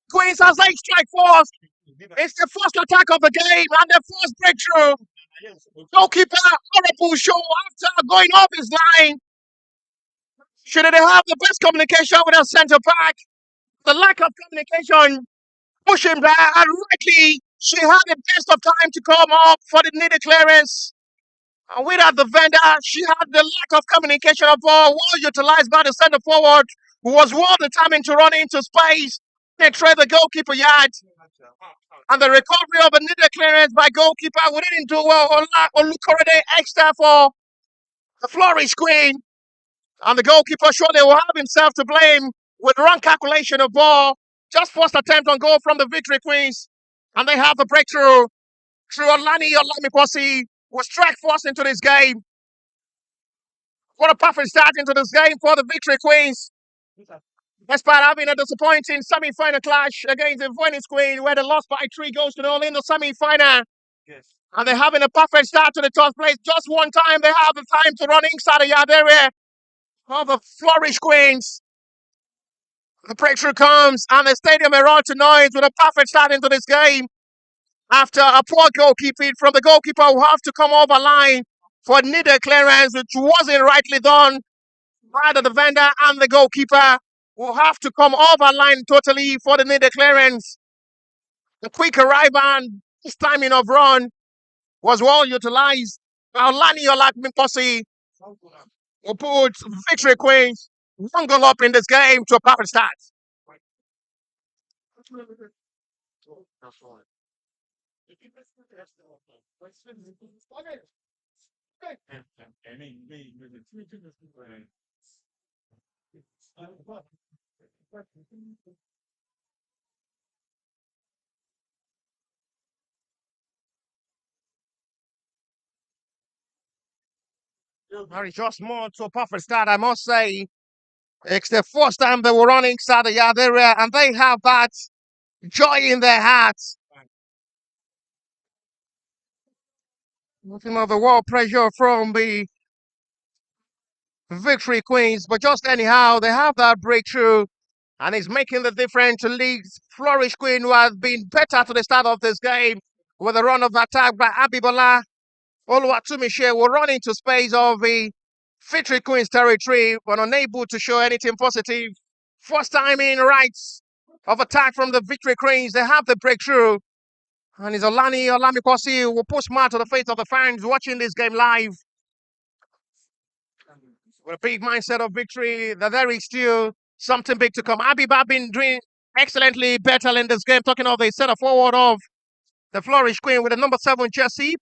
Queens has late strike force. It's the first attack of the game and the first breakthrough. Goalkeeper horrible show after going off his line. Should they have the best communication with our centre back? The lack of communication pushing back, and rightly she had the best of time to come up for the needed clearance. And without the vendor, she had the lack of communication of ball, well utilized by the centre forward, who was well determined to run into space. They trade the goalkeeper yard. And the recovery of a needed clearance by goalkeeper, we didn't do well. Olukorede extra for the Flourish Queen. And the goalkeeper surely will have himself to blame with wrong calculation of ball. Just first attempt on goal from the Victory Queens. And they have the breakthrough through Olani Olamiposi, who strike force into this game. What a perfect start into this game for the Victory Queens. Despite having a disappointing semi-final clash against the Venice Queen, where they lost by 3 goals to 0 in the semi-final. And they're having a perfect start to the 12th place. Just one time they have the time to run inside the yard area of the Flourish Queens. The breakthrough comes and the stadium erupts to noise with a perfect start into this game. After a poor goalkeeping from the goalkeeper who have to come over line for needed clearance, which wasn't rightly done. Rather the vendor and the goalkeeper will have to come over line totally for the needed clearance. The quick arrival and this timing of run was well utilized. Lani Olakmiposi will put Victory Queens one goal up in this game to a perfect start. Very just more to a perfect start, I must say. It's the first time they were running inside the yard area, and they have that joy in their hearts. Nothing of the wall pressure from the Victory Queens, but just anyhow, they have that breakthrough, and it's making the difference to League's Flourish Queen, who has been better to the start of this game with a run of attack by Abibola. Oluwatumise will run into space of the Victory Queens territory, but unable to show anything positive. First time in rights of attack from the Victory Queens. They have the breakthrough. And it's Olani Olamiposi who will push more to the face of the fans watching this game live. With a big mindset of victory, that there is still something big to come. Abiba been doing excellently better in this game. Talking of the center forward of the Flourish Queen with the number 7 jersey.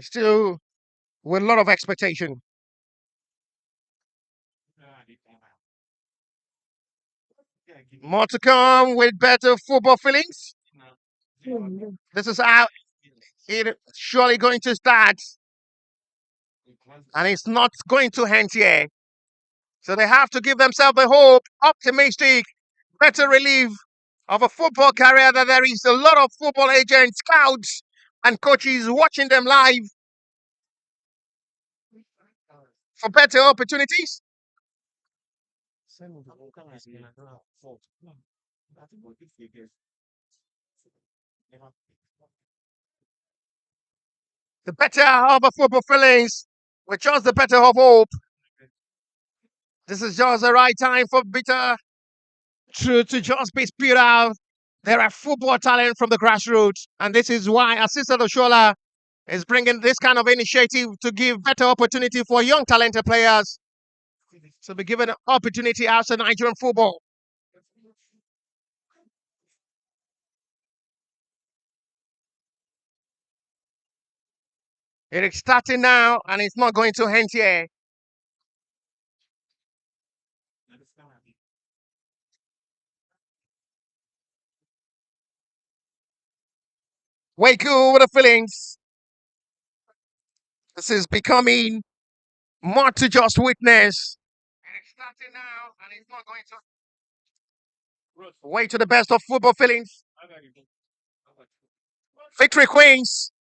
Still with a lot of expectation. More to come with better football feelings. This is how it's surely going to start. And it's not going to end here. So they have to give themselves the hope, optimistic, better relief of a football career that there is a lot of football agents, scouts, and coaches watching them live for better opportunities. The better of a football feelings with just the better of hope This is just the right time for Bitter to just be spewed out. There are football talent from the grassroots, and this is why Assistant Oshola is bringing this kind of initiative to give better opportunity for young talented players to be given an opportunity outside Nigerian football. It is starting now, and it's not going to end here. Way cool with the feelings. This is becoming more to just witness. And it's starting now, and it's not going to way to the best of football feelings. Victory Queens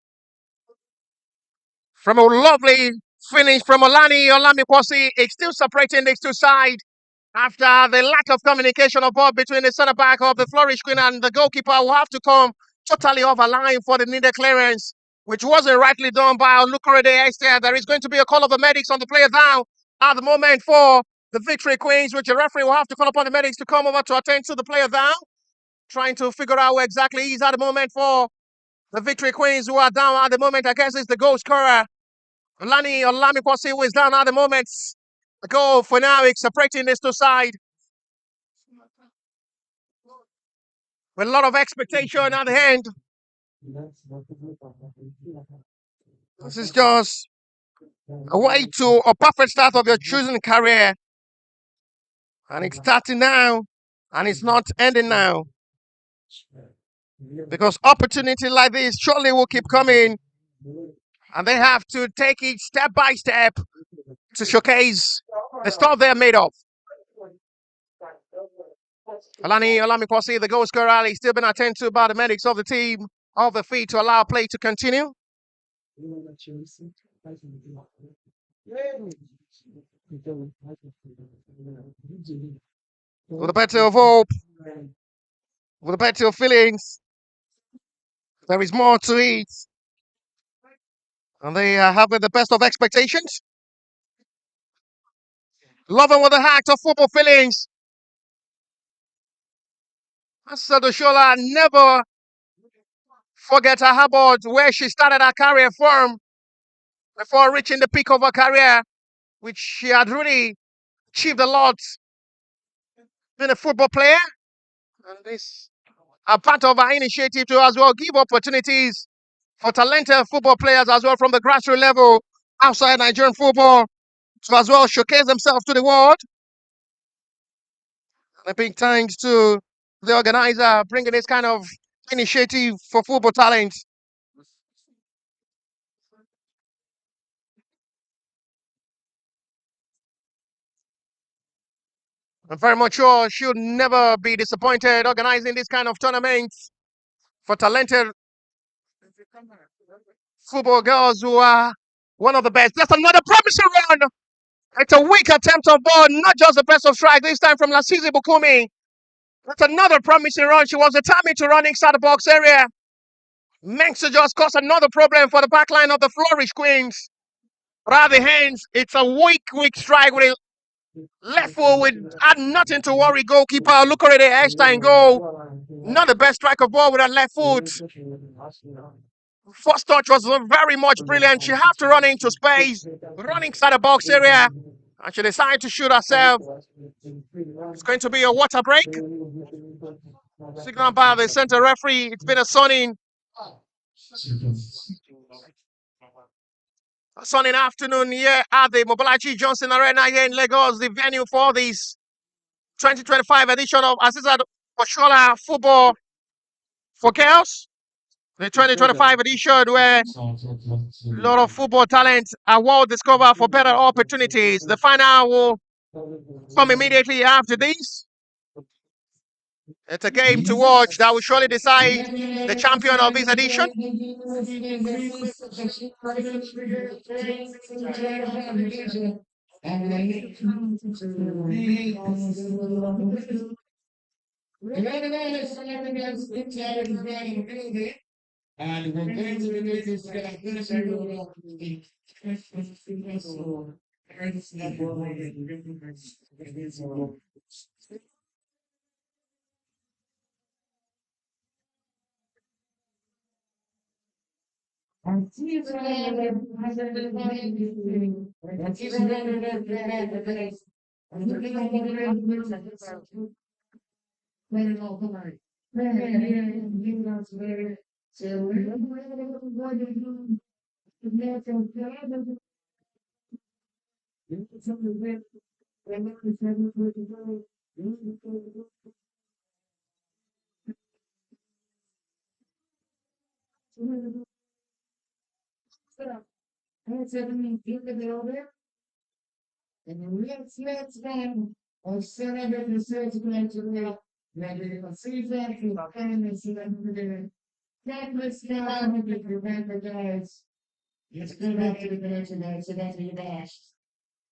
from a lovely finish from Olamiposi. It's still separating these two sides after the lack of communication of ball between the centre back of the Flourish Queen and the goalkeeper will have to come totally off a line for the needed clearance, which wasn't rightly done by Lukorede Esther. There is going to be a call of the medics on the player down at the moment for the Victory Queens, which the referee will have to call upon the medics to come over to attend to the player down, trying to figure out where exactly he's at the moment for the Victory Queens, who are down at the moment. I guess it's the goal scorer, Olamiposi, who is down at the moment. The goal for now is separating these two sides with a lot of expectation at the end. This is just a way to a perfect start of your choosing career. And it's starting now, and it's not ending now. Because opportunity like this surely will keep coming. And they have to take it step by step to showcase the stuff they're made of. Olamiposi, the goal scorer, is still been attended to by the medics of the team off the feet to allow play to continue. With a battle of hope, with a battle of feelings, there is more to it. And they have the best of expectations. Loving with the heart of football feelings. Sadoshola never forget her about where she started her career from before reaching the peak of her career, which she had really achieved a lot being a football player. And this a part of our initiative to as well give opportunities for talented football players as well from the grassroots level outside Nigerian football to as well showcase themselves to the world. And a big thanks to the organizer bringing this kind of initiative for football talent. I'm very much sure she'll never be disappointed organizing this kind of tournaments for talented football girls who are one of the best. That's another promising run. It's a weak attempt on ball, not just the best of strike, this time from Lasizi Bukumi. That's another promising run. She was determined to run inside the box area. Meant to just cause another problem for the back line of the Flourish Queens. But at the hands, it's a weak strike with a left foot with had nothing to worry. Goalkeeper, look at the Einstein goal. Not the best strike of ball with a left foot. First touch was very much brilliant. She had to run into space, run inside the box area, and she decided to shoot herself. It's going to be a water break. Signal by the center referee. It's been a sunny afternoon here at the Mobolaji Johnson Arena here in Lagos, the venue for this 2025 edition of Assistant Oshola Football for Girls. The 2025 edition where a lot of football talent are well discovered for better opportunities. The final will come immediately after this. It's a game to watch that will surely decide the champion of this edition.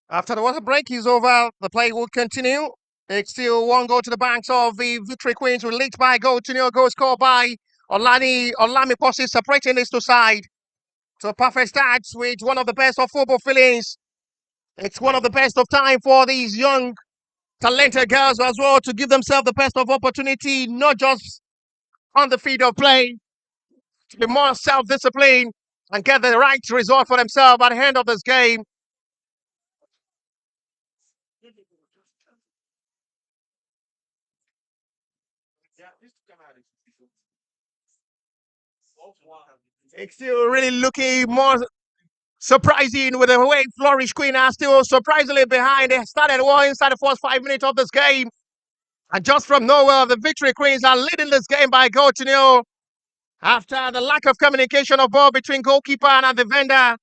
After the water break is over, the play will continue. It's still one goal to the banks of the Victory Queens, who leads by goal to nil. Goal scored by Olamiposi, separating these two sides. So perfect starts with one of the best of football feelings. It's one of the best of time for these young, talented girls as well to give themselves the best of opportunity, not just on the field of play, to be more self-disciplined and get the right result for themselves at the end of this game. It's still really looking more surprising with the way Flourish Queen are still surprisingly behind. They started well inside the first 5 minutes of this game. And just from nowhere, the Victory Queens are leading this game by goal to nil. After the lack of communication of ball between goalkeeper and the defender,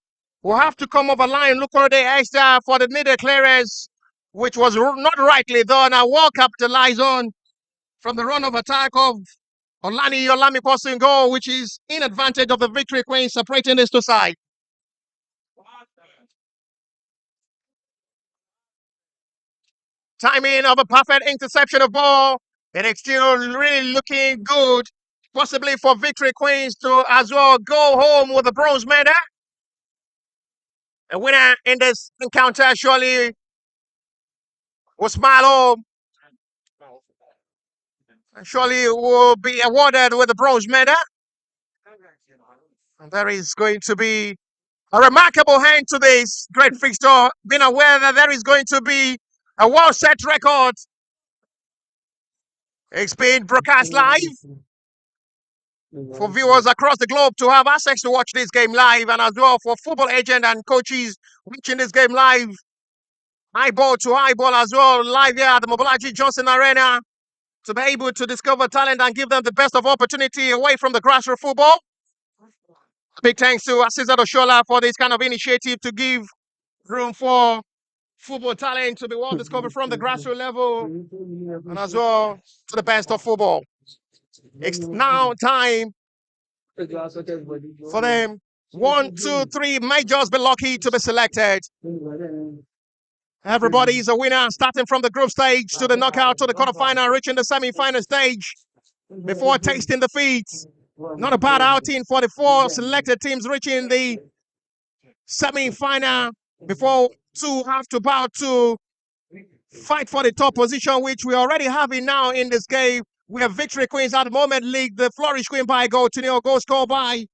will have to come over line, look for the extra for the needed clearance, which was not rightly done and well capitalized on from the run of attack of Olami passing goal, which is in advantage of the Victory Queens, separating these two sides. Timing of a perfect interception of ball, and it's still really looking good, possibly for Victory Queens to as well go home with a bronze medal. A winner in this encounter surely will smile home and surely will be awarded with a bronze medal. And there is going to be a remarkable end to this great fixture, being aware that there is going to be a world set record. It's being broadcast live for viewers across the globe to have access to watch this game live, and as well for football agents and coaches watching this game live, eyeball to eyeball as well, live here at the Mobolaji Johnson Arena, to be able to discover talent and give them the best of opportunity away from the grassroots football. Big thanks to Asisa Oshola for this kind of initiative to give room for football talent to be well discovered from the grassroots level, and as well to the best of football. It's now time for them. 1, 2, 3 might just be lucky to be selected. Everybody is a winner, starting from the group stage to the knockout to the quarterfinal, reaching the semi-final stage before tasting defeat. Not a bad outing for the 4 selected teams reaching the semi-final before 2 have to bow to fight for the top position, which we already have it now in this game. We have Victory Queens at the moment league the Flourish Queen by goal to nil, goal scored by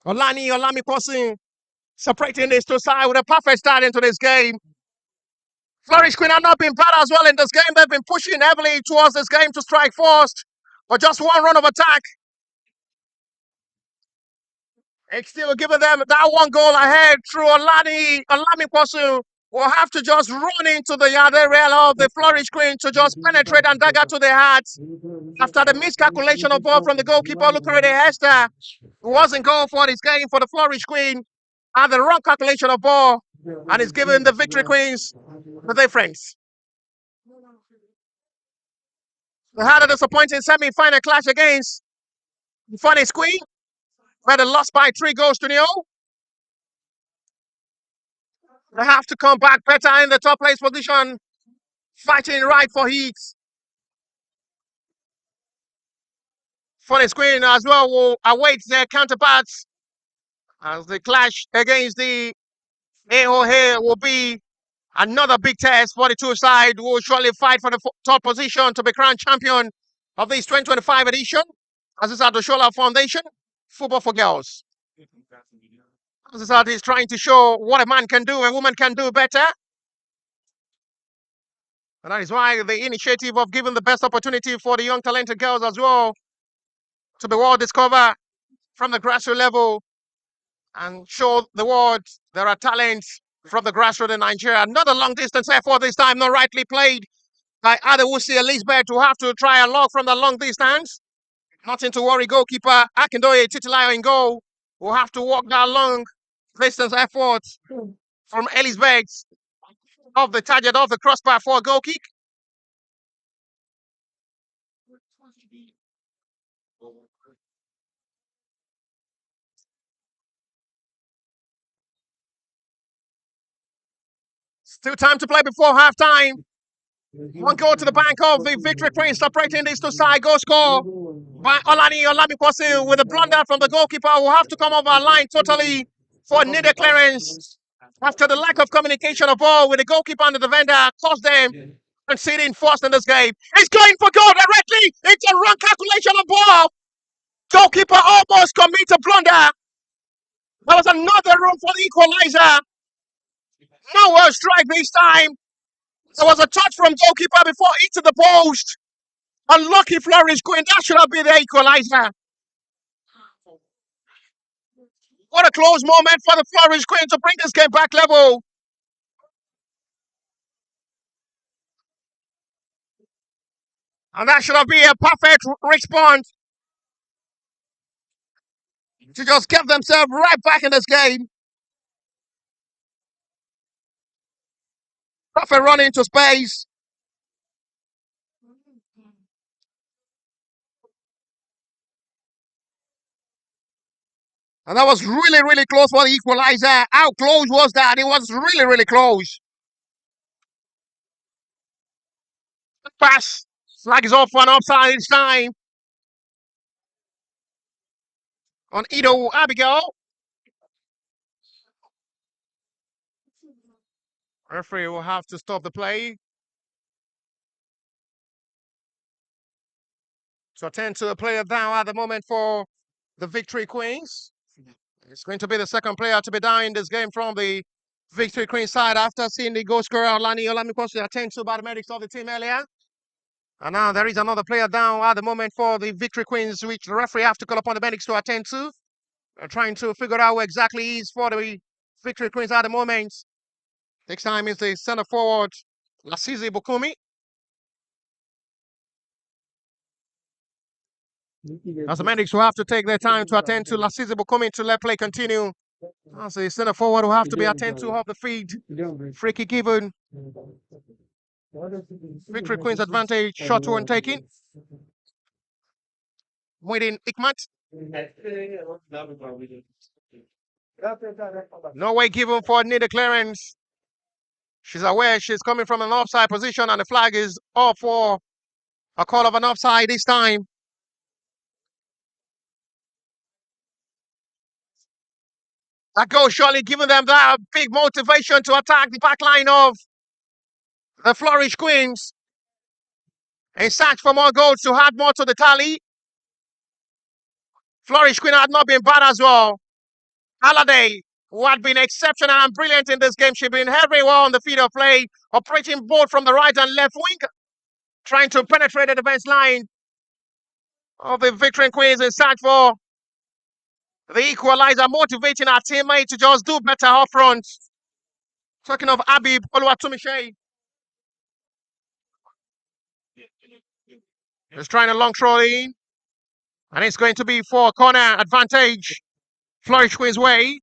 Olami Posin, separating this two sides with a perfect start into this game. Flourish Queen have not been bad as well in this game. They've been pushing heavily towards this game to strike first, but just one run of attack. It's still giving them that one goal ahead through Olami Posin. Will have to just run into the yard area of the Flourish Queen to just penetrate and dagger to the heart. After the miscalculation of ball from the goalkeeper, look at the Hester, who wasn't going for this game for the Flourish Queen, had the wrong calculation of ball, and is giving the Victory Queens the difference. They had a disappointing semi-final clash against the Funny Queen, where they lost by 3 goals to nil. They have to come back better in the top place position, fighting right for heat. Funny Queen as well will await their counterparts as they clash against the here will be another big test for the two sides who will surely fight for the top position to be crowned champion of this 2025 edition. As is at the Shola Foundation, Football for Girls. As is at is trying to show what a man can do, a woman can do better. And that is why the initiative of giving the best opportunity for the young talented girls as well to be world discovered from the grassroots level and show the world there are talents from the grassroots in Nigeria. Another long distance effort this time, not rightly played by Adewusi Elizabeth, who have to try and log from the long distance. Nothing to worry, goalkeeper Akindoye Titilayo in goal will have to walk that long distance effort from Elizabeth off the target, off the crossbar for a goal kick. Still time to play before half-time. One goal to the bank of the Victory Queen, separating these two sides. Goal score by Olani Olamikwasi with a blunder from the goalkeeper who have to come over a line totally for needed clearance. After the lack of communication of ball with the goalkeeper and the defender cost them conceding first in this game. He's going for goal directly. It's a wrong calculation of ball. Goalkeeper almost commits a blunder. There was another room for the equalizer. No worse strike this time. There was a touch from goalkeeper before into the post. Unlucky Flourish going. That should have been the equalizer. What a close moment for the Flourish Queen to bring this game back level. And that should have been a perfect response to just get themselves right back in this game. Perfect run into space. And that was really, really close for the equalizer. How close was that? It was really, really close. Pass. Flag is off for an offside this time. On Ido Abigail. Referee will have to stop the play to attend to a player down at the moment for the Victory Queens. It's going to be the second player to be down in this game from the Victory Queen side after seeing the goal scorer Olani Olamikwasi attend to by the medics of the team earlier. And now there is another player down at the moment for the Victory Queens, which the referee have to call upon the medics to attend to. They're trying to figure out who exactly is for the Victory Queens at the moment. Next time is the centre forward, Lasizi Bukumi. As the medics will have to take their time to attend to Lasizi Bukumi to let play continue. As the centre forward will have to be attended to off the feed. Free kick given. Victory Queen's advantage, shot one taking. Waiting Ikmat. No way given for needed clearance. She's aware she's coming from an offside position and the flag is off for a call of an offside this time. That goal surely giving them that big motivation to attack the back line of the Flourish Queens and search for more goals to add more to the tally. Flourish Queen had not been bad as well. Halliday, who had been exceptional and brilliant in this game, she'd been very well on the field of play, operating both from the right and left wing, trying to penetrate the defense line of the Victory Queens in search for the equalizer, motivating our teammate to just do better up front. Talking of Abib Oluwatumishe. He's trying a long throw in. And it's going to be for a corner advantage. Flourish Queen's way.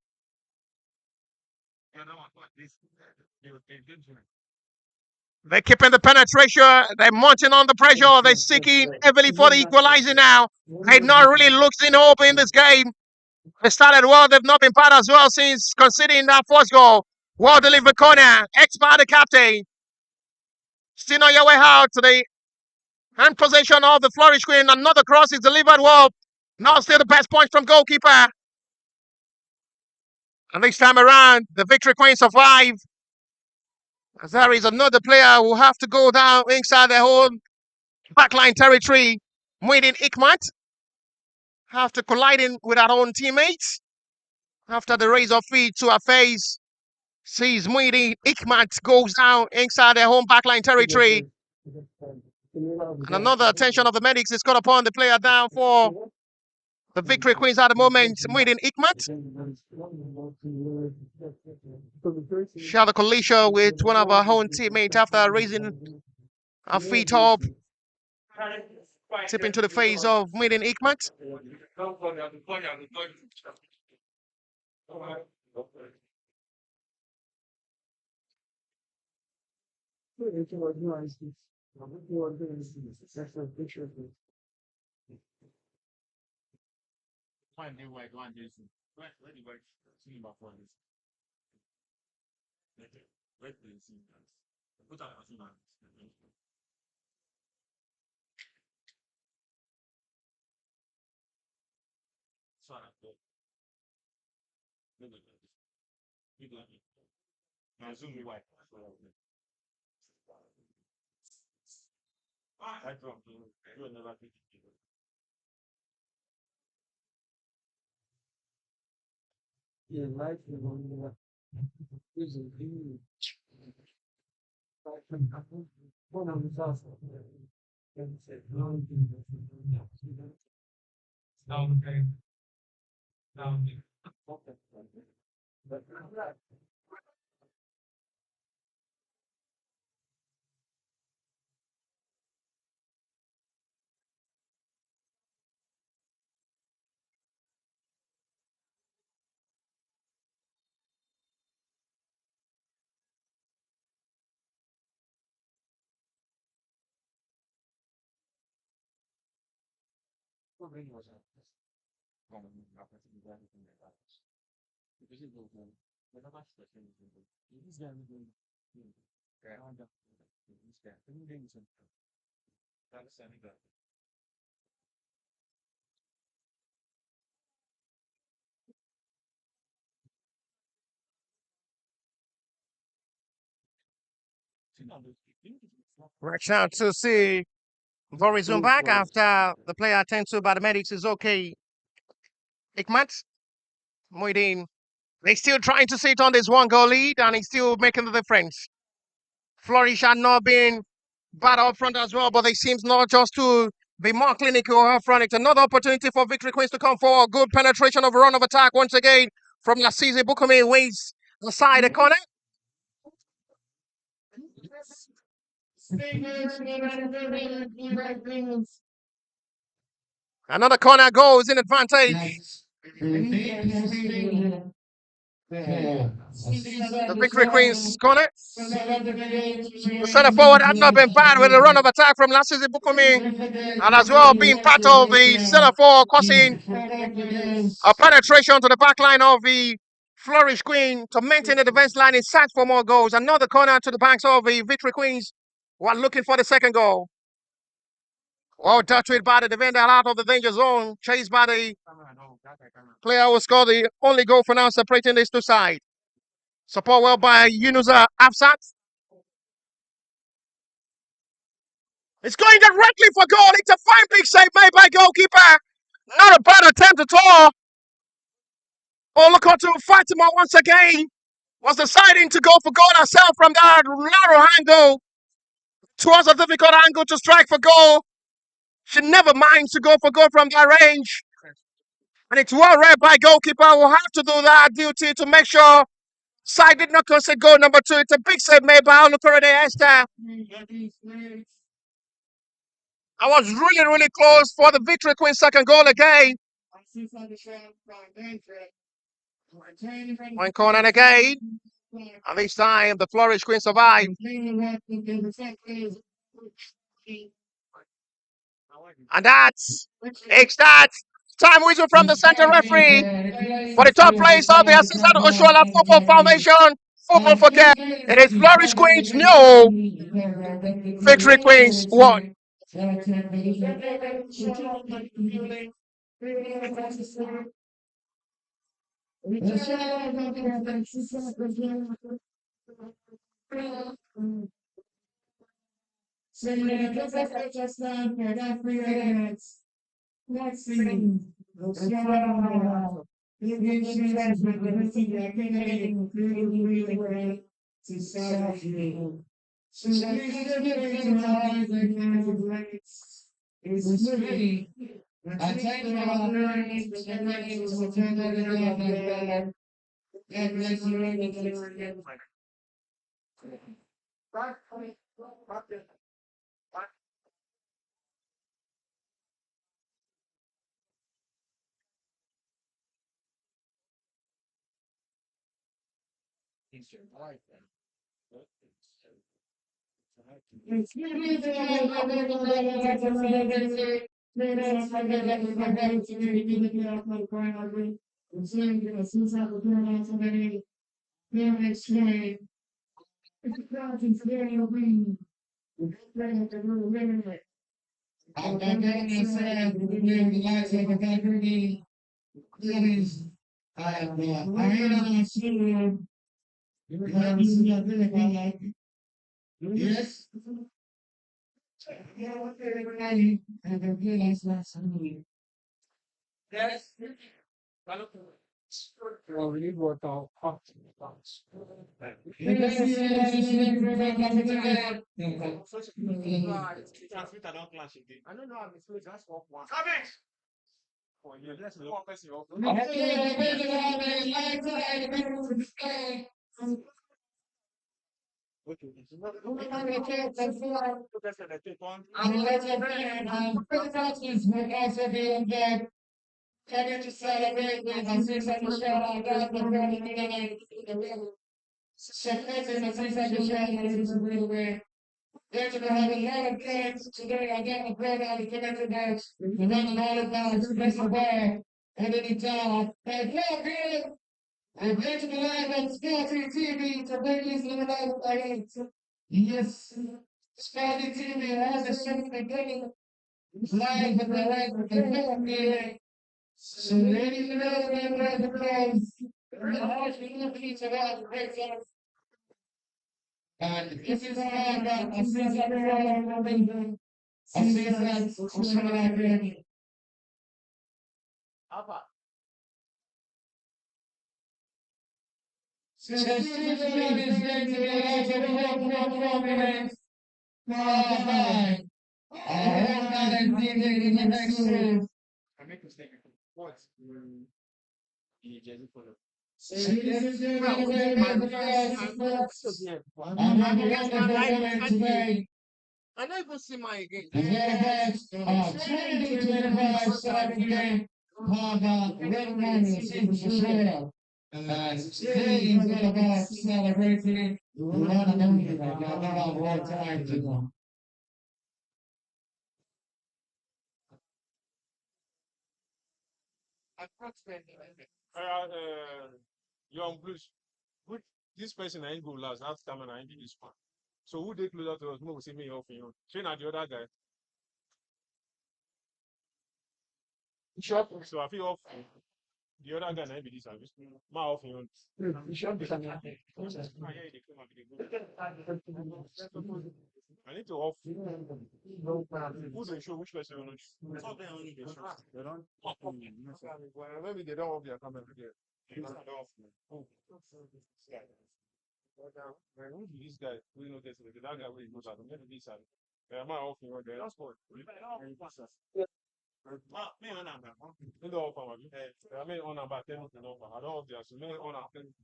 They're keeping the penetration. They're mounting on the pressure. They're seeking heavily for the equalizer now. They've not really looked in hope in this game. They started well. They've not been bad as well since conceding that first goal. Well delivered corner. X-Bar the captain. Still on your way out to the hand possession of the Flourish Queen. Another cross is delivered well. Now still the best point from goalkeeper. And this time around, the Victory Queen survive. As there is another player who have to go down inside their own backline territory. Muidin Ikmat after colliding with our own teammates. After the raise of feet to her face, sees Muidin Ikmat goes down inside their home backline territory. And another attention of the medics is called upon the player down for the Victory Queens at the moment. Muidin Ikmat shared a collision with one of our own teammates after raising her feet up, tipping to the face of Muidin Ikmat. Right now to see Boris zoom back after the player attended to by the medics is okay. Ikmat, Muidin, they still trying to sit on this one goal lead and he's still making the difference. Flourish had not been bad up front as well, but they seems not just to be more clinical up front. It's another opportunity for Victory Queens to come forward. Good penetration of a run of attack once again from Lasisi Bukumi waits aside the corner. Another corner goes in advantage. The Victory Queens corner. The center forward had not been bad with a run of attack from Lasisi Bukumi, and as well being part of the center forward causing a penetration to the back line of the Flourish Queen to maintain the defense line in search for more goals. Another corner to the banks of the Victory Queens while looking for the second goal. Well, dealt with by the defender out of the danger zone, chased by the player who scored the only goal for now, separating these two sides. Support well by Yunusa Afsat. It's going directly for goal. It's a fine big save made by goalkeeper. Not a bad attempt at all. Olukotu Fatima once again was deciding to go for goal herself from that narrow angle. Towards a difficult angle to strike for goal. She never minds to go for goal from that range. And it's well read by goalkeeper who have to do that duty to make sure side did not concede goal number 2. It's a big save made by Olukorede Esther. I was really, really close for the Victory Queen second goal again. One corner again. And this time the Flourish Queen survived. And that's time whistle from the center referee for the top place of the Assistant Oshola Football Foundation. Football for Care. It is Flourish Queens, no. Victory Queens, 1. I don't even see my again. Young Blues. Good. This person I ain't go last. That's coming. I ain't this one. So who they closer to us? More see me off you. Train at the other guy. So I feel off the other guy. I be this service. My off you. I need to off. Who they show? Which person? They don't. Well, maybe they don't off their camera again. They don't off. Oh. Who be this guy? We know this. That guy will go out. Maybe this side. My off you. That's what. Me on number. Me don't offer my. I mean on number 10. I don't off there. So me on number 10.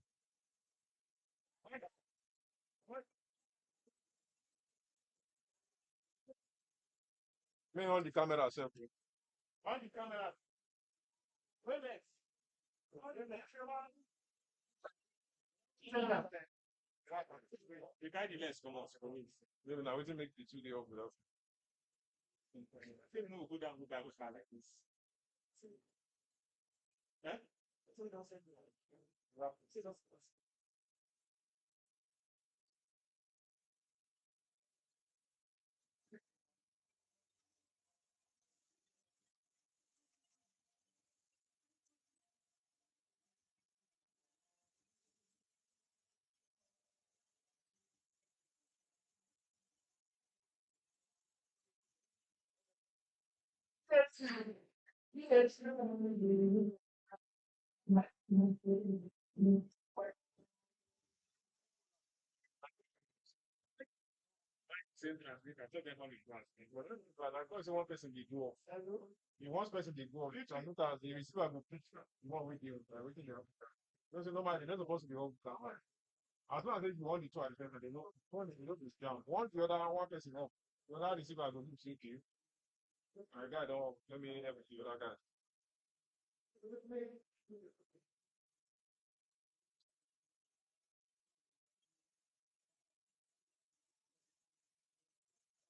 Me on the camera self. On the camera. Wait a minute. The guy the less come out. Maybe now we can make the 2 day off without. I think no go down go back like this. Eh? Same translate. I tell them how it was. But of course, one person they go off. The one person they go off. Translate as the receiver go preach. The one with you, waiting there. Those normal. They're not supposed to be all the time. As long as you want the two at the time, they know. One they know this down. Once the other one person off, the other receiver go to see you. I got all. Let me have the other guy.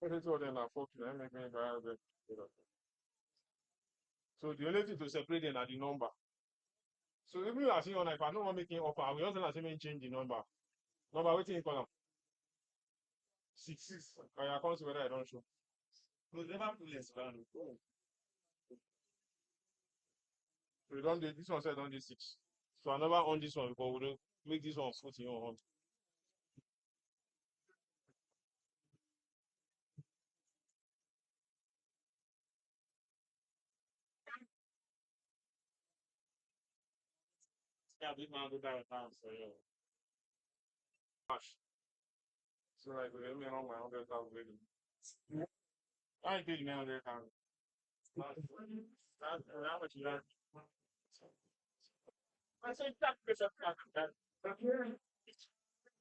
What is all them are focused? Let me make a So the only thing to separate them are the number. So if you are seeing on if I don't want making offer, I will also not say change the number. Number waiting for them. 6. I can't see whether I don't show. No, never put less value. So we don't do this one said on this 6. So I never on this one because we don't make this one 40 on. Yeah, big man do that time, so yeah. Cash. So like we let me on my 100,000. I ain't getting 100,000. How much you got? I said that because of that. That's it.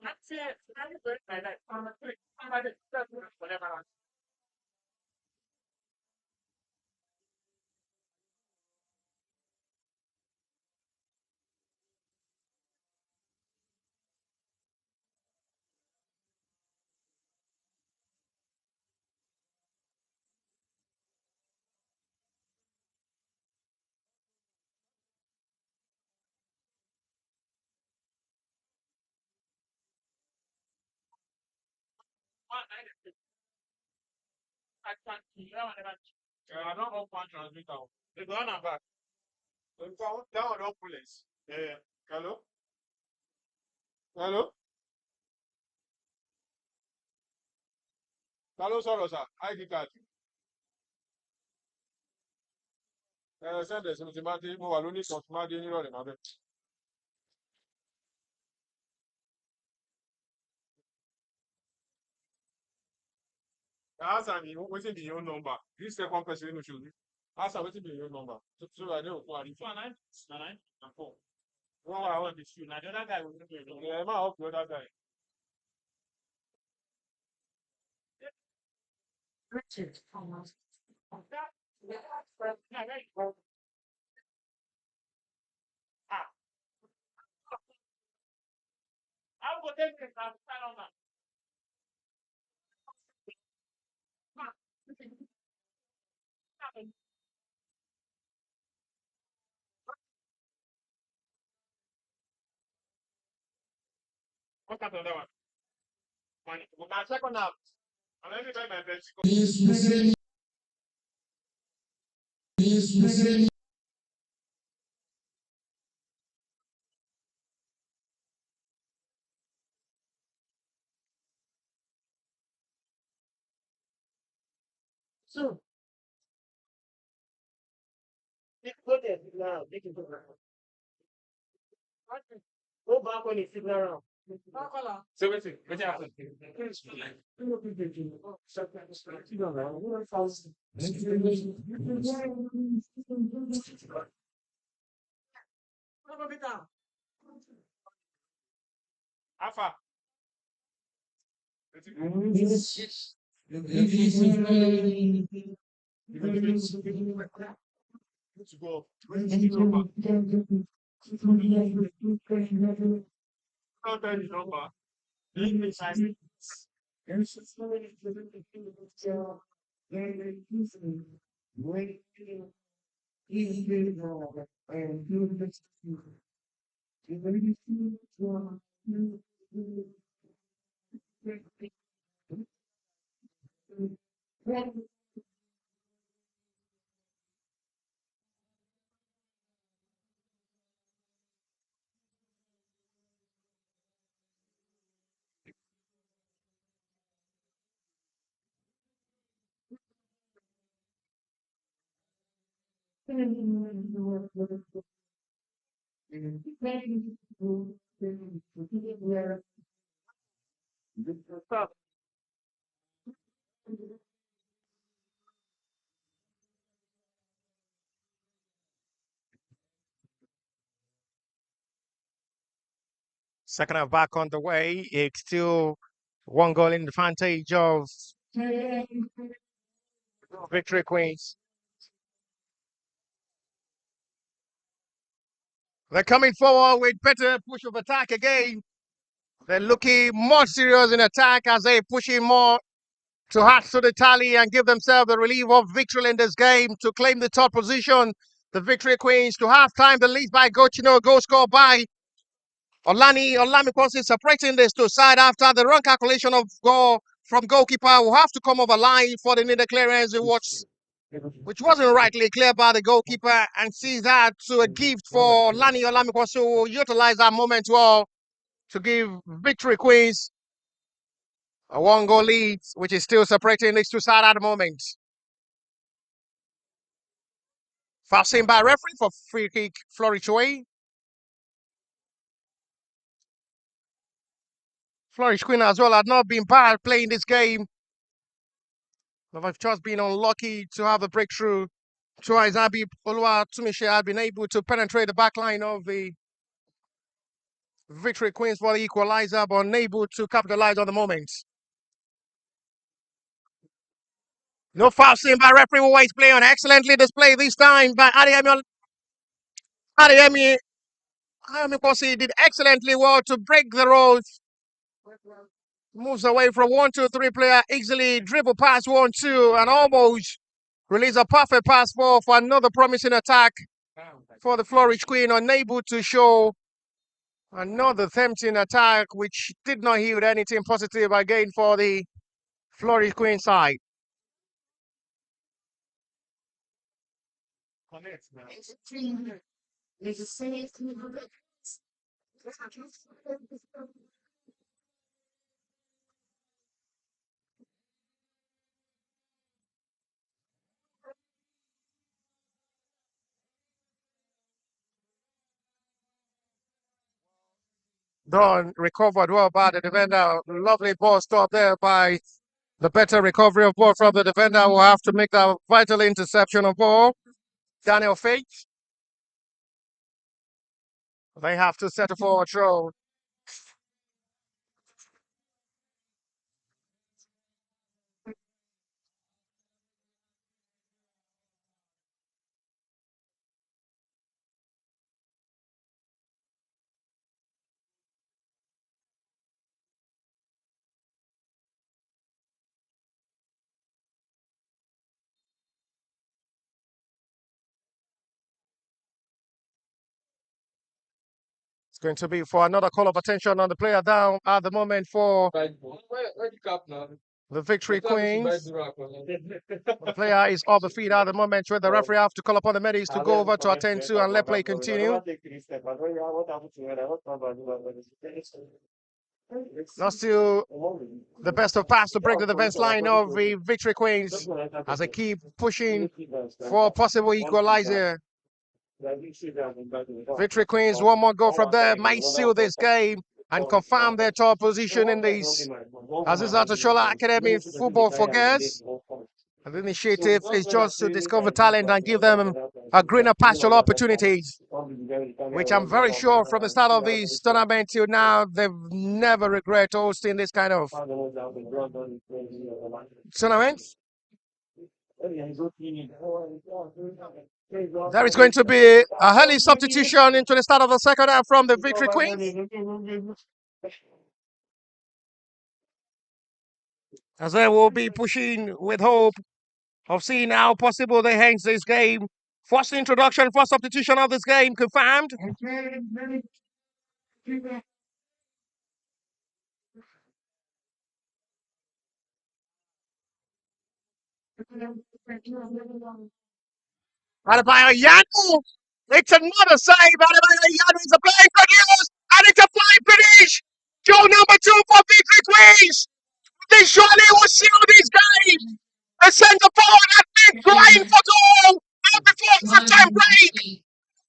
That's it. Whatever. I don't know what transmitter. The gun and back. That one don't pull it. Yeah. Hello? Hello? Ta ló sọ̀rọ̀ sà? ID card. Sẹ́ndẹ̀ sí mi ti máa dé. Mo wà lóní kan tí máa dé nírọ̀lẹ́ máa bẹ̀. Ask am wetin be your own number. This second person wey no show you. Ask am wetin be your own number. So I know who are you. 2 9 and 4. One I want the shoe. Now the other guy will look at yeah, man help the other guy. Richard. Ah, I'm going to take this. I'm stand on that. What's that other one? Money. Well, my second out. And let me try my best. So, go there, now. They can go around. Go back on the signal around. So what's happening? Alpha. To go. Not that number. Second half back on the way. It's still one goal in advantage of Victory Queens. They're coming forward with better push of attack again. They're looking more serious in attack as they're pushing more to add to the tally and give themselves the relief of victory in this game to claim the top position. The Victory Queens to half time, the lead by Gochino, goal scored by Olamikosi separating this to side after the wrong calculation of goal from goalkeeper will have to come over line for the needed clearance, which wasn't rightly clear by the goalkeeper, and sees that to a gift for Lani Olamikosi, who will utilize that moment well to give Victory Queens a one-goal lead, which is still separating these two sides at the moment. Foul seen by referee for free kick, Flourish away. Flourish Queen as well had not been bad playing this game. But they've just been unlucky to have the breakthrough. Twice Abi Oluwatumise had been able to penetrate the back line of the Victory Queens for the equalizer, but unable to capitalize on the moment. No foul seen by referee, who is playing excellently displayed this time by Adeyemi. Adeyemi did excellently well to break the roads. Moves away from 1-2-3 player, easily dribble past 1-2 and almost release a perfect pass for another promising attack for the Flourish Queen, unable to show another tempting attack, which did not yield anything positive again for the Flourish Queen side. Done, recovered well by the defender. Lovely ball stop there by the better recovery of ball from the defender, who will have to make that vital interception of ball. Daniel Faith. They have to settle for a throw. It's going to be for another call of attention on the player down at the moment for the Victory Queens. The player is off the field at the moment, where the referee have to call upon the medics to go over to attend to and let play continue. Not still the best of pass to break the defense line of the Victory Queens as they keep pushing for possible equalizer. Victory Queens, one more goal from there might seal this game and confirm their top position in this. As is Atoshola Academy Football for Girls. And the initiative is just to discover talent and give them a greener pastoral opportunities, which I'm very sure from the start of this tournament till now, they've never regret hosting this kind of tournament. There is going to be a early substitution into the start of the second half from the Victory Queens, as they will be pushing with hope of seeing how possible they hang this game. First introduction, first substitution of this game confirmed. Adebayo Yanu. It's another save. Adebayo Yanu is a play produced, and it's a flying finish. Goal number 2 for Victory Queens. This surely will seal this game. A centre forward has been flying for goal. before halftime break.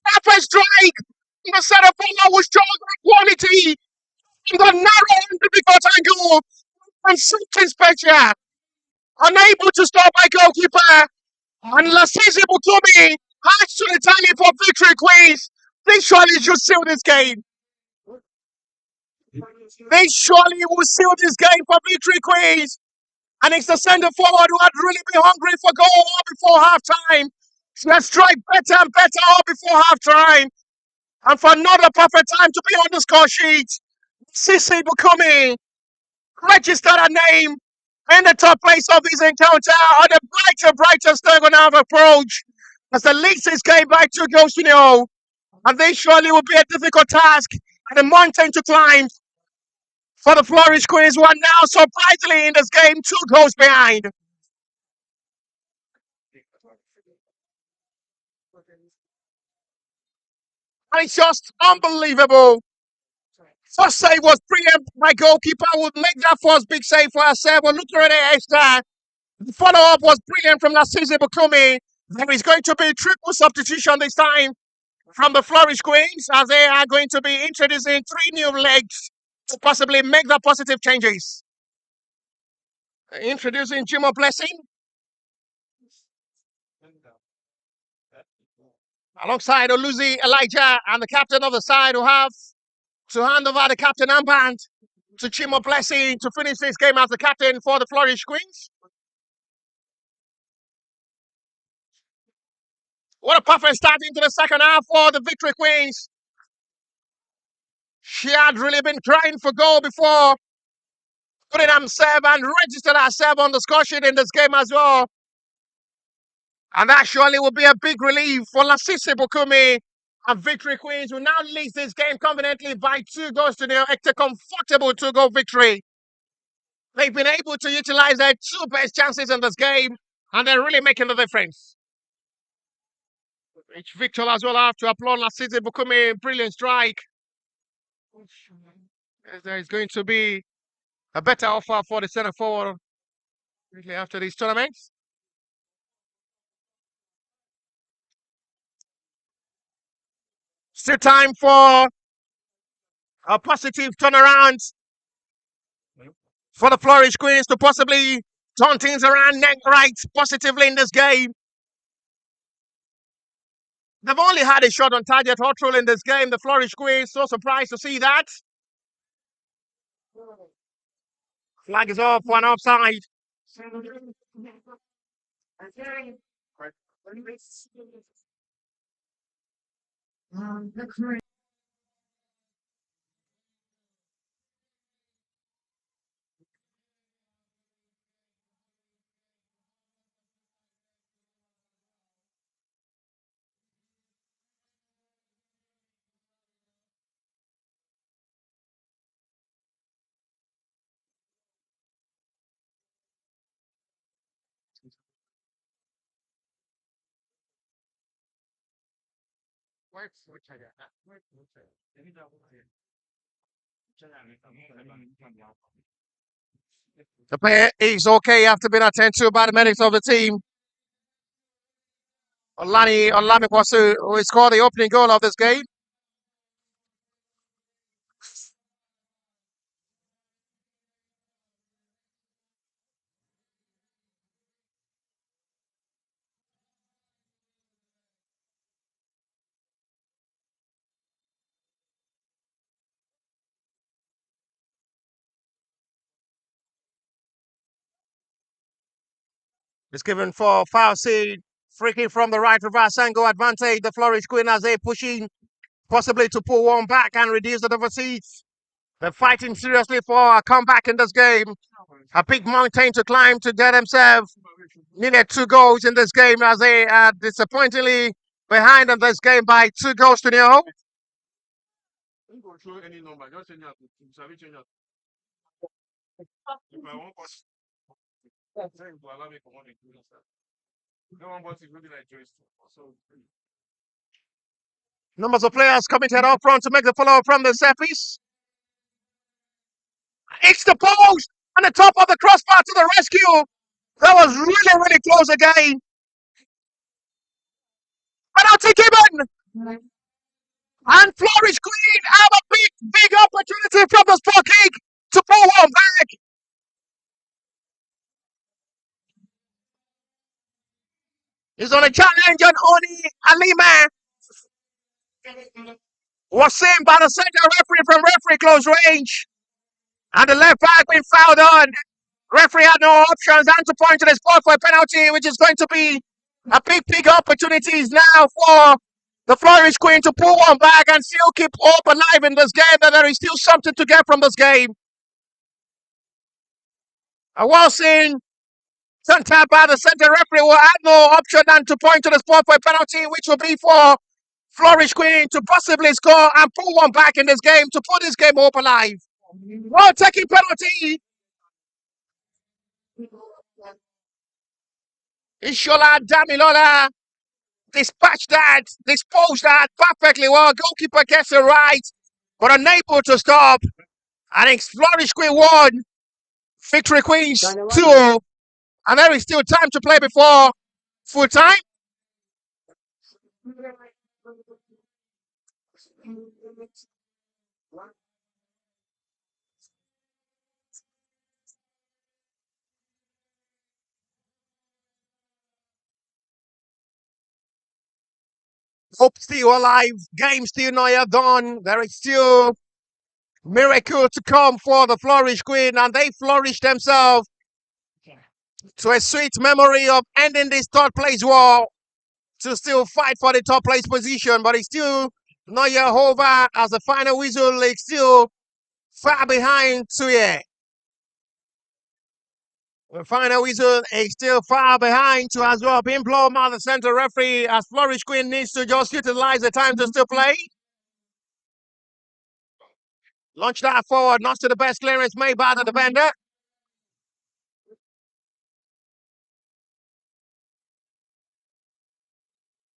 Half strike. The center forward was showing quality in the narrow and difficult angle from something special. Unable to stop my goalkeeper. And Lasisi Bukumi has to the tally for victory, Queens. They surely should seal this game. They surely will seal this game for victory, Queens. And it's the centre forward who had really been hungry for goal all before halftime. She has strike better and better all before halftime. And for another perfect time to be on the score sheet, Sisi Bukumi registered a name in the top place of his encounter on the brighter diagonal approach as the Leafs came by 2-0. And they surely will be a difficult task and a mountain to climb for the Flourish Queens, who are now surprisingly in this game 2 goals behind. And it's just unbelievable. First save was brilliant. My goalkeeper would make that first big save for herself. We're looking at it extra. The follow-up was brilliant from Lasisi Bukumi. There is going to be triple substitution this time from the Flourish Queens, as they are going to be introducing 3 new legs to possibly make the positive changes. Introducing Jimo Blessing alongside Oluzi Elijah, and the captain of the side who have to hand over the captain armband to Jimo Blessing to finish this game as the captain for the Flourish Queens. What a perfect start into the second half for the Victory Queens. She had really been crying for goal before putting herself and registered herself on the score sheet in this game as well. And that surely will be a big relief for Lasisi Bukumi. And Victory Queens will now lead this game confidently by 2-0. It's a comfortable 2-goal victory. They've been able to utilize their 2 best chances in this game, and they're really making the difference. Each victor as well have to applaud Lasisi Bukumi. Brilliant strike. There is going to be a better offer for the centre forward after these tournaments. Still time for a positive turnaround for the Flourish Queens to possibly turn things around right positively in this game. They've only had a shot on target hot roll in this game, the Flourish Queens. So surprised to see that. Flag is off, one offside. The player is okay after being attended to by the medics of the team. Olamikwasu, who scored the opening goal of this game. It's given for foul seed. Free kick from the right reverse angle advantage. The Flourish Queen as they pushing possibly to pull one back and reduce the deficit. They're fighting seriously for a comeback in this game. A big mountain to climb to get themselves. Needed 2 goals in this game as they are disappointingly behind in this game by 2-0. Numbers of players committed up front to make the follow from the set piece. It's the post on the top of the crossbar to the rescue. That was really, really close again. Penalty given. And Flourish Queen have a big opportunity from the spot kick to pull one back. He's on a challenge on Oni Alima. Was seen by the center referee from referee close range. And the left back being fouled on. Referee had no options and to point to the spot for a penalty, which is going to be a big opportunities now for the Flourish Queen to pull one back and still keep hope alive in this game, that there is still something to get from this game. A well seen tap by the center referee will have no option than to point to the spot for a penalty, which will be for Flourish Queen to possibly score and pull one back in this game to put this game hope alive. Well taking penalty. Ishola Damilola dispatched that, disposed that perfectly well. Goalkeeper gets it right, but unable to stop. I think Flourish Queen 1, Victory Queens 2, and there is still time to play before full time. Hope still alive, game still not yet done. There is still miracle to come for the Flourish Queen, and they flourish themselves to a sweet memory of ending this third place war to still fight for the top place position, but it's still not yet over as the final whistle is still far behind to here. The final whistle is still far behind to as well being blown by the center referee as Flourish Queen needs to just utilize the time to still play. Launch that forward, not to the best clearance made by the defender.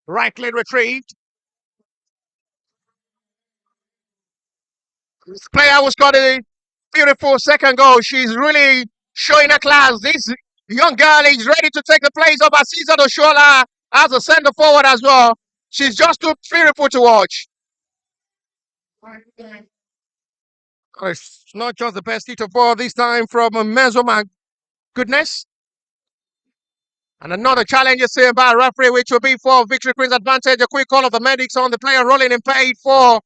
Rightly retrieved. This player who's got a beautiful second goal. She's really showing her class. This young girl is ready to take the place of Asisa Doshola as a center forward as well. She's just too beautiful to watch. It's not just the best teacher for this time from Mezoma. Goodness. And another challenge is seen by a referee, which will be for Victory Queen's advantage. A quick call of the medics on the player rolling in paid for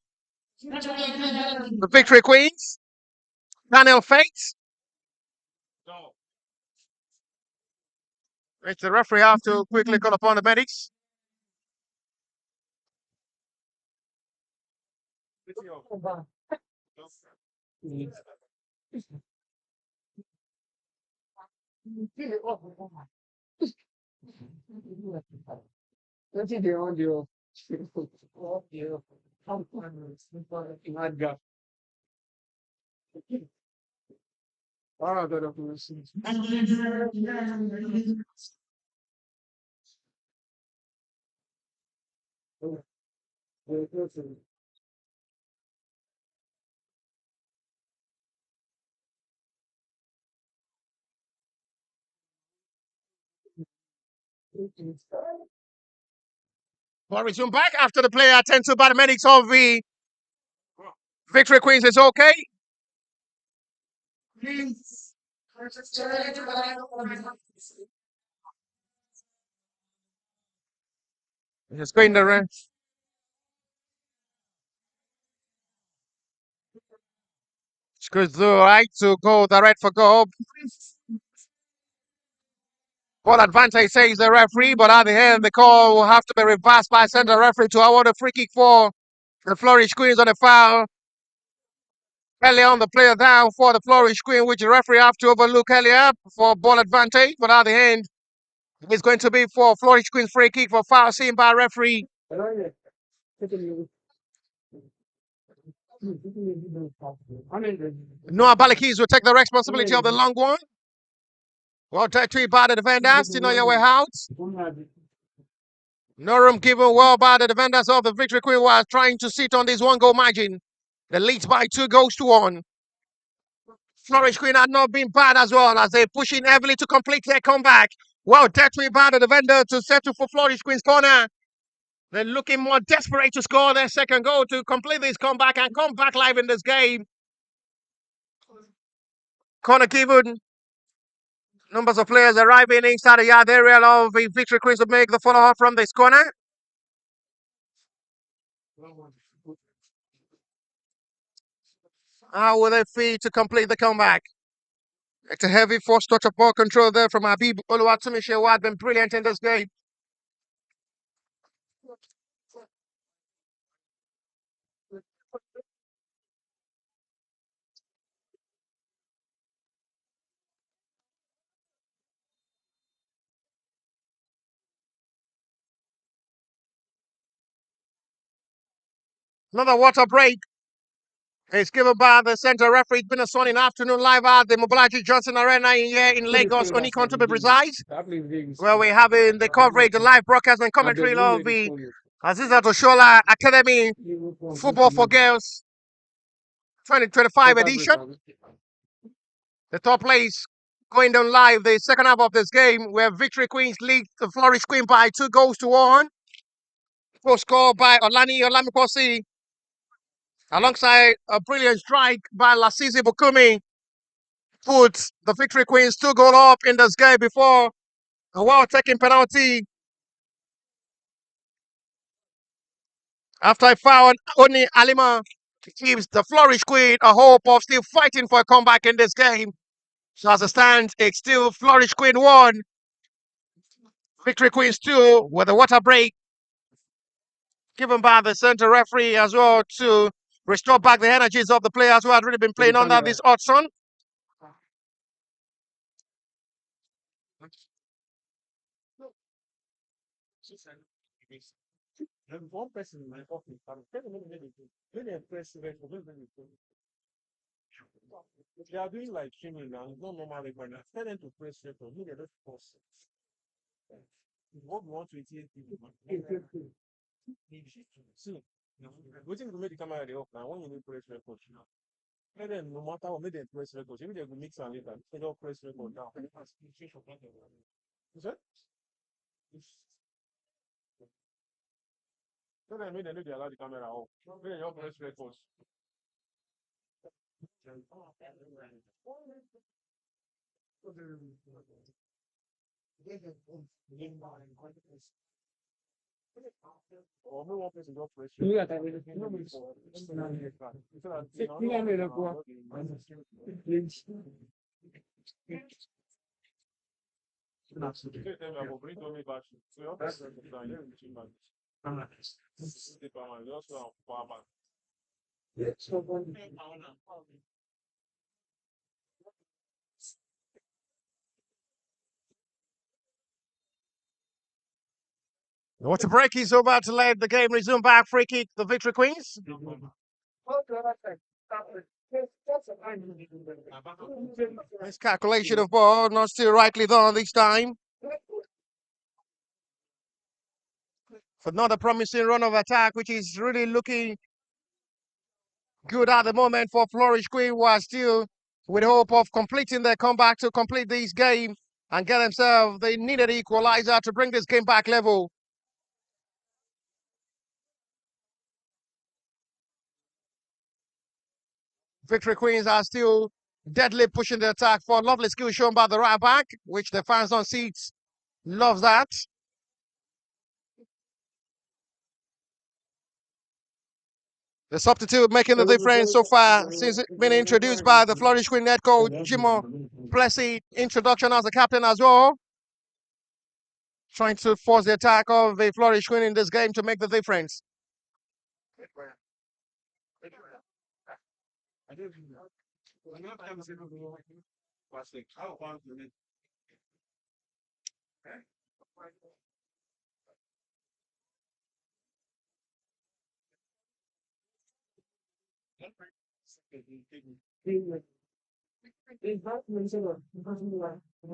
the Victory Queens. Daniel Fates. Which the referee have to quickly call upon the medics. Well, resume back after the player attended to by the medics of the Victory Queens is okay. Just going the run. Screws the right to go direct for goal. Ball advantage says the referee, but at the end the call will have to be reversed by center referee to award a free kick for the Flourish Queens on the foul. Early on the player down for the Flourish Queen, which the referee have to overlook earlier for ball advantage, but at the end it's going to be for Flourish Queen's free kick for foul seen by referee. Noah Balikis will take the responsibility of the long one. Well, touched by the defender, still on your way out. No room given well by the defenders of the Victory Queen, who are trying to sit on this one goal margin. The lead by 2-1. Flourish Queen had not been bad as well as they're pushing heavily to complete their comeback. Well, touched by the defender to settle for Flourish Queen's corner. They're looking more desperate to score their second goal to complete this comeback and come back live in this game. Corner given. Numbers of players arriving inside the yard area of the Victory Queens to make the follow-up from this corner. How will they feel to complete the comeback? It's a heavy force touch of ball control there from Habib Oluwatumise, who had been brilliant in this game. Another water break. It's given by the centre referee. It's been a sunny afternoon live at the Mobolaji Johnson Arena here in Lagos, Onikon to be precise, where we're having the coverage, the live broadcast and commentary of the Aziza Toshola Academy Football for Girls 2025 edition. The top place going down live the second half of this game, where Victory Queens lead the Flourish Queen by 2-1. Goal scored by Olani Olamikosi, alongside a brilliant strike by Lasisi Bukumi, put the Victory Queens 2-goal up in this game before a well-taken penalty. After a foul on Oni Alima, gives the Flourish Queen a hope of still fighting for a comeback in this game. So as it stands, it's still Flourish Queen 1, Victory Queens 2, with a water break given by the centre referee as well to restore back the energies of the players who had really been playing under this hot sun. One person in my office, they are doing like streaming now. It's not normal right now. Tell them to press record. Look at that force. What we want to eat see, waiting to make the camera the off now. When you need press record, tell them no matter what, make them press record. Maybe they will mix and later. They don't press record now. Is that? Tell them make them know they allow the camera off. Make them press record. The water break is about to let the game resume back. Free kick, the Victory Queens. Miscalculation of ball, not still rightly done this time. But not a promising run of attack, which is really looking good at the moment for Flourish Queen, who are still with hope of completing their comeback to complete this game and get themselves the needed equalizer to bring this game back level. Victory Queens are still deadly pushing the attack for a lovely skill shown by the right back, which the fans on seats love that. The substitute making the difference so far since being introduced by the Flourish Queen head coach Jimo Plessy. Introduction as a captain as well. Trying to force the attack of the Flourish Queen in this game to make the difference.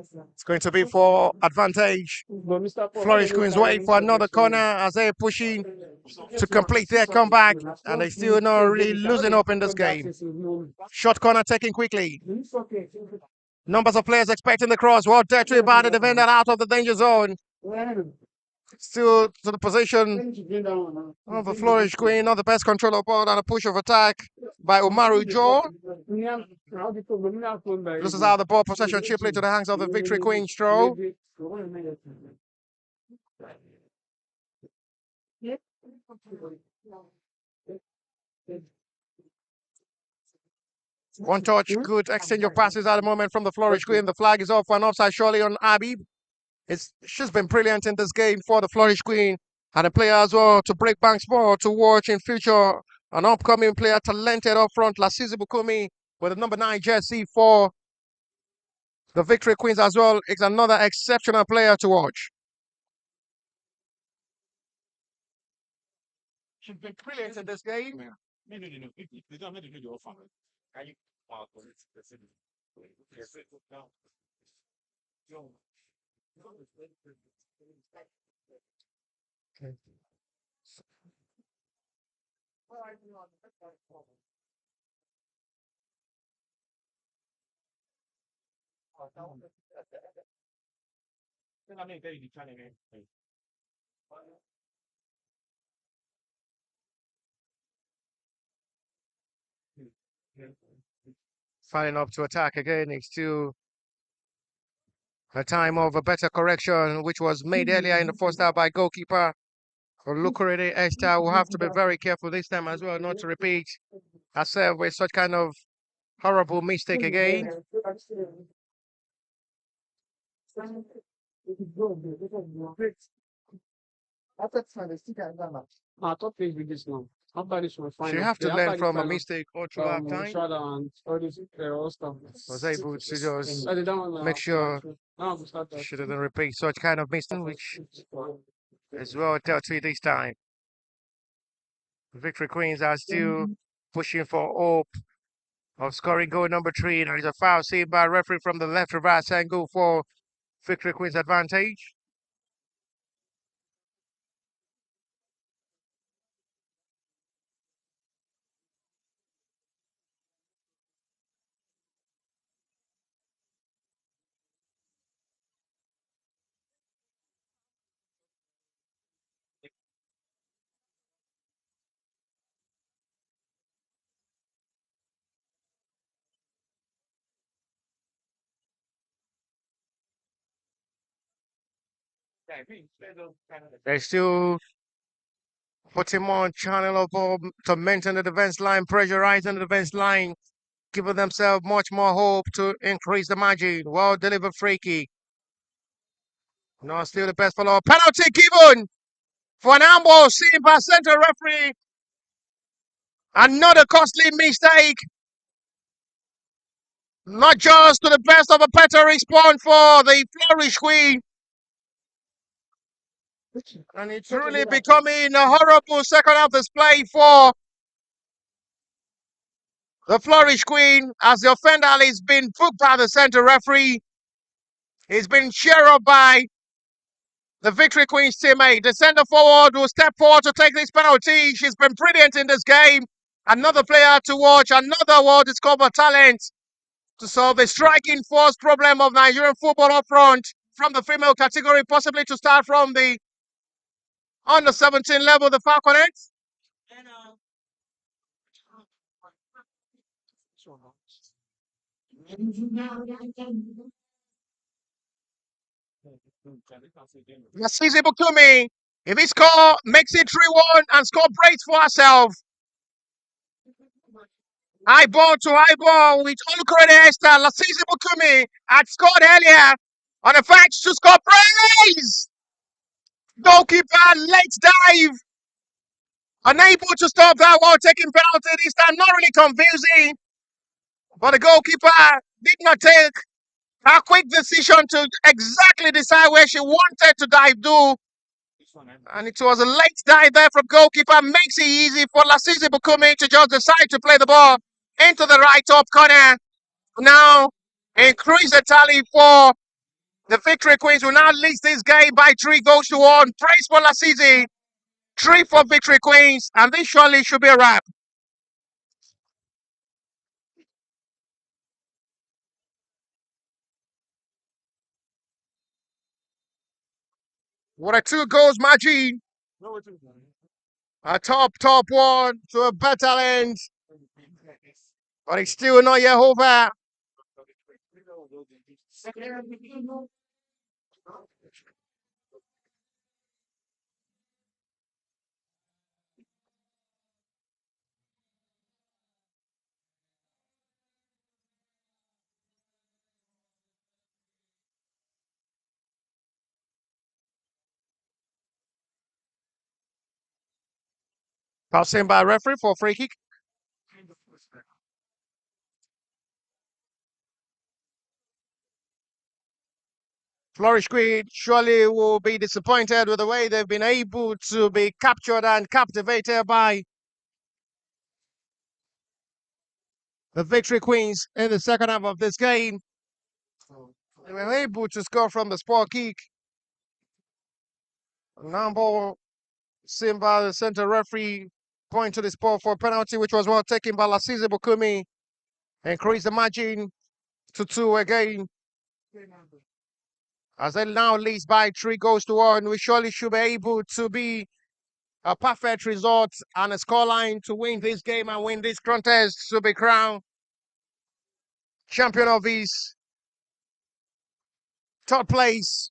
It's going to be for advantage. Flourish Queens waiting for another corner as they're pushing to complete their comeback, and they still not really losing up in this game. Short corner taken quickly. Numbers of players expecting the cross. Well dealt with by the defender out of the danger zone. Still to the position of the Flourish Queen, not the best control of ball and a push of attack by Umaru Joe. This is how the ball possession cheaply to the hands of the Victory Queen Stroll. One touch, good exchange of passes at the moment from the Flourish Queen. The flag is off for an offside surely on Abib. She's been brilliant in this game for the Flourish Queen and a player as well to break banks more to watch in future. An upcoming player, talented up front, Lasizi Bukumi with the number 9 jersey for the Victory Queens as well. It's another exceptional player to watch. She's been brilliant in this game. Firing up to attack again. It's still a time of a better correction, which was made earlier in the first half by goalkeeper Lukurede Esther. Will have to be very careful this time as well, not to repeat herself with such kind of horrible mistake again. She have to learn from a mistake all throughout time. Was able to just make sure she didn't repeat such kind of mistake, which is well dealt with this time. Victory Queens are still pushing for hope of scoring goal number 3. There is a foul saved by referee from the left reverse angle for Victory Queens advantage. They're still putting more channel of ball to maintain the defense line, pressurizing the defense line, giving themselves much more hope to increase the margin. Well delivered free kick. No, still the best follow. Penalty given for an handball seen by center referee. Another costly mistake. Not just to the best of a better response for the Flourish Queen. And it's really becoming a horrible second half display for the Flourish Queen as the offender is being booked by the center referee. He's been cheered up by the Victory Queen's teammate. The centre forward will step forward to take this penalty. She's been brilliant in this game. Another player to watch, another world discover talent to solve the striking force problem of Nigerian football up front from the female category, possibly to start from the under 17 level, the Falconets. Lasizi Bukumi, if he score, makes it 3-1 and score breaks for herself. Eyeball to eyeball with Olukorede Esther. Lasizi Bukumi had scored earlier on a fetch to score praise. Goalkeeper, late dive. Unable to stop that while taking penalty this time. Not really confusing. But the goalkeeper did not take a quick decision to exactly decide where she wanted to dive to. And it was a late dive there from goalkeeper. Makes it easy for Lasizi Bukumi to just decide to play the ball into the right top corner. Now, increase the tally for the Victory Queens will now lead this game by 3-1. Praise for Lasizi. 3 for Victory Queens. And this surely should be a wrap. What a 2 goals margin. A top one to a battle end. But it's still not yet over. Passing by referee for free kick. Flourish Queen surely will be disappointed with the way they've been able to be captured and captivated by the Victory Queens in the second half of this game. They were able to score from the spot kick. Number Simba, the center referee, point to the spot for a penalty, which was well taken by Lasize Bukumi. Increase the margin to 2 again. As it now leads by 3 goals to 1, we surely should be able to be a perfect result and a scoreline to win this game and win this contest to be crowned champion of his third place.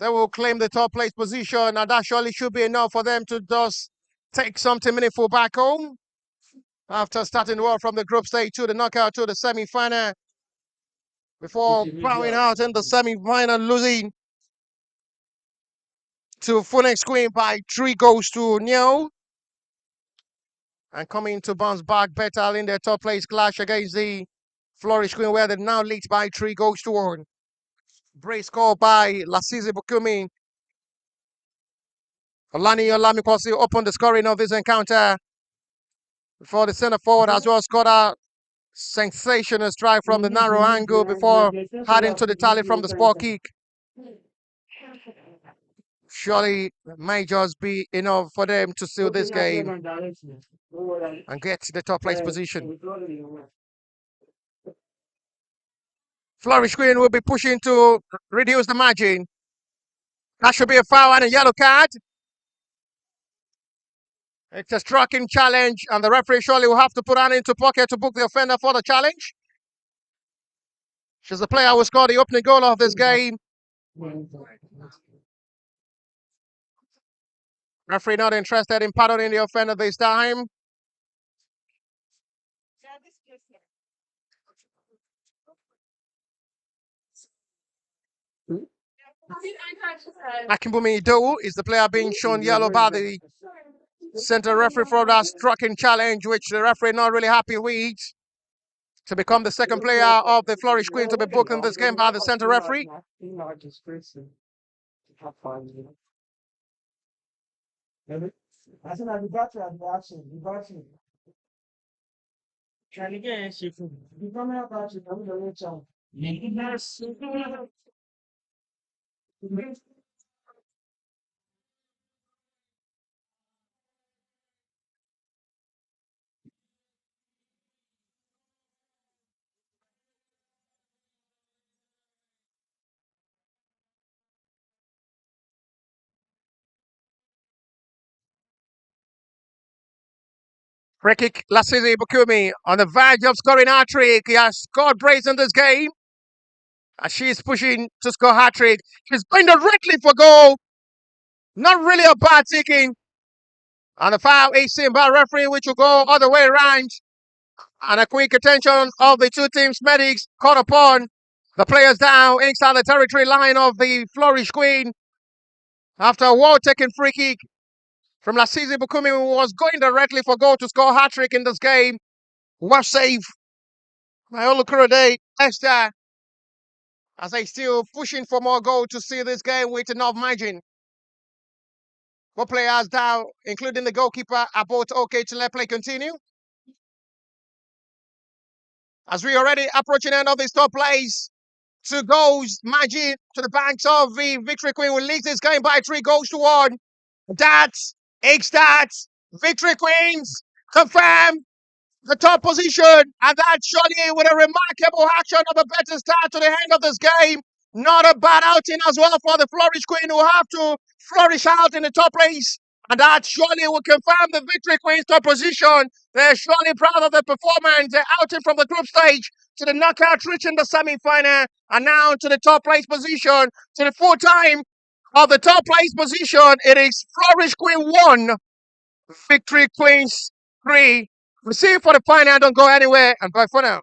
They will claim the top place position, and that surely should be enough for them to just take something meaningful back home after starting well from the group stage to the knockout to the semi-final before bowing out in the semi-final, losing to Phoenix Queen by 3 goals to 0, and coming to bounce back better in their top place clash against the Flourish Queen, where they now lead by 3 goals to 1. Brace score by Lasize Bukumi. Olani Olamipasi opened the scoring of this encounter before the centre forward as well scored a sensational strike from the narrow angle before heading to the tally from the spot kick. Surely may just be enough for them to seal this game and get to the top place position. Flourish Queen will be pushing to reduce the margin. That should be a foul and a yellow card. It's a striking challenge, and the referee surely will have to put her into pocket to book the offender for the challenge. She's the player who scored the opening goal of this game. Referee not interested in pardoning the offender this time. Akimbumi Idowu is the player being shown yellow by the center referee for that striking challenge, which the referee not really happy with, to become the second player of the Flourish Queen to be booked in this game by the center referee. Free kick, Lasize Bukumi on the verge of scoring a hat-trick. He has scored brace in this game. As she is pushing to score a hat-trick. She's going directly for goal. Not really a bad taking. And the foul is seen by referee, which will go all the way around. And a quick attention of the two teams' medics caught upon the players down inside the territory line of the Flourish Queen. After a well-taken free kick from Lasize Bukumi, who was going directly for goal to score a hat-trick in this game. Well save by Olukurode Esther, as they still pushing for more goal to see this game with enough margin. Both players down, including the goalkeeper, are both okay to let play continue. As we already approaching the end of this top place, 2 goals margin to the banks of the Victory Queen will lead this game by 3 goals to 1. That's that. Victory Queens confirm the top position, and that surely with a remarkable action of a better start to the end of this game. Not a bad outing as well for the Flourish Queen, who have to flourish out in the top race. And that surely will confirm the victory Queen's top position. They're surely proud of the performance. They're outing from the group stage to the knockout, reaching the semi-final, and now to the top place position, to the full time of the top place position. It is Flourish Queen 1, Victory Queens 3. We'll see you for the final. Don't go anywhere, and bye for now.